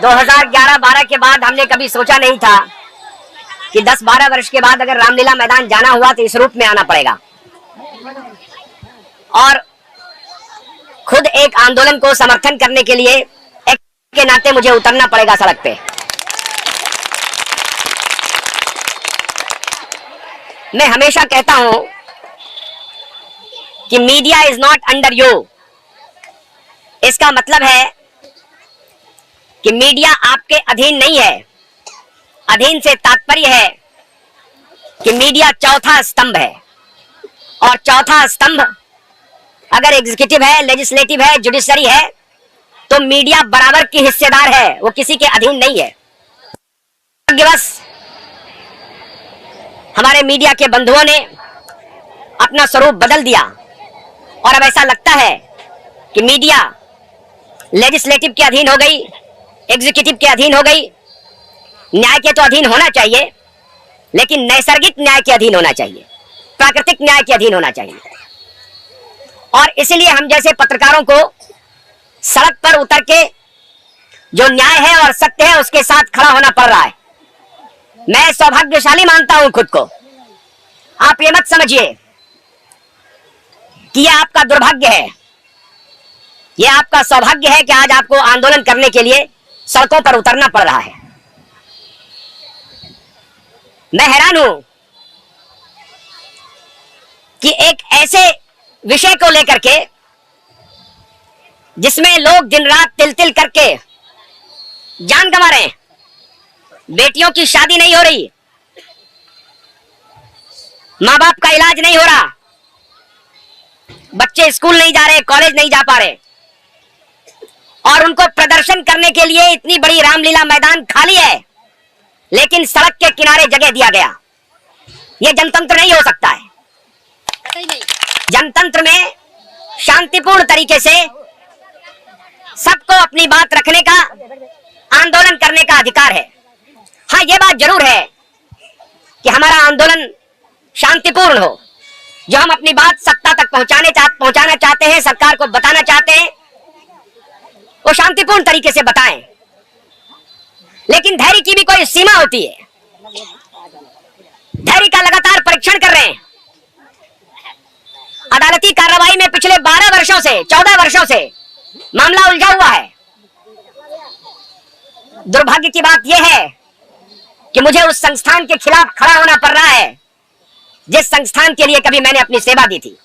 2011-12 के बाद हमने कभी सोचा नहीं था कि 10-12 वर्ष के बाद अगर रामलीला मैदान जाना हुआ तो इस रूप में आना पड़ेगा और खुद एक आंदोलन को समर्थन करने के लिए एक के नाते मुझे उतरना पड़ेगा सड़क पे। मैं हमेशा कहता हूं कि media is not under you. इसका मतलब है कि मीडिया आपके अधीन नहीं है। अधीन से तात्पर्य है कि मीडिया चौथा स्तंभ है और चौथा स्तंभ अगर एग्जीक्यूटिव है, लेजिस्लेटिव है, जुडिशरी है तो मीडिया बराबर की हिस्सेदार है, वो किसी के अधीन नहीं है। बस हमारे मीडिया के बंधुओं ने अपना स्वरूप बदल दिया और अब ऐसा लगता है कि मीडिया लेजिस्लेटिव के अधीन हो गई, एग्जीक्यूटिव के अधीन हो गई। न्याय के तो अधीन होना चाहिए लेकिन नैसर्गिक न्याय के अधीन होना चाहिए, प्राकृतिक न्याय के अधीन होना चाहिए। और इसलिए हम जैसे पत्रकारों को सड़क पर उतर के जो न्याय है और सत्य है उसके साथ खड़ा होना पड़ रहा है। मैं सौभाग्यशाली मानता हूं खुद को। आप ये मत समझिए कि यह आपका दुर्भाग्य है, यह आपका सौभाग्य है कि आज आपको आंदोलन करने के लिए सड़कों पर उतरना पड़ रहा है। मैं हैरान हूं कि एक ऐसे विषय को लेकर के जिसमें लोग दिन रात तिल तिल करके जान गंवा रहे हैं, बेटियों की शादी नहीं हो रही, मां बाप का इलाज नहीं हो रहा, बच्चे स्कूल नहीं जा रहे, कॉलेज नहीं जा पा रहे और उनको प्रदर्शन करने के लिए इतनी बड़ी रामलीला मैदान खाली है लेकिन सड़क के किनारे जगह दिया गया। यह जनतंत्र नहीं हो सकता है। जनतंत्र में शांतिपूर्ण तरीके से सबको अपनी बात रखने का, आंदोलन करने का अधिकार है। हाँ, यह बात जरूर है कि हमारा आंदोलन शांतिपूर्ण हो। जो हम अपनी बात सत्ता तक पहुंचाना चाहते हैं, सरकार को बताना चाहते हैं, वो शांतिपूर्ण तरीके से बताएं। लेकिन धैर्य की भी कोई सीमा होती है। धैर्य का लगातार परीक्षण कर रहे हैं। अदालती कार्रवाई में पिछले 12 वर्षों से 14 वर्षों से मामला उलझा हुआ है। दुर्भाग्य की बात यह है कि मुझे उस संस्थान के खिलाफ खड़ा होना पड़ रहा है जिस संस्थान के लिए कभी मैंने अपनी सेवा दी थी।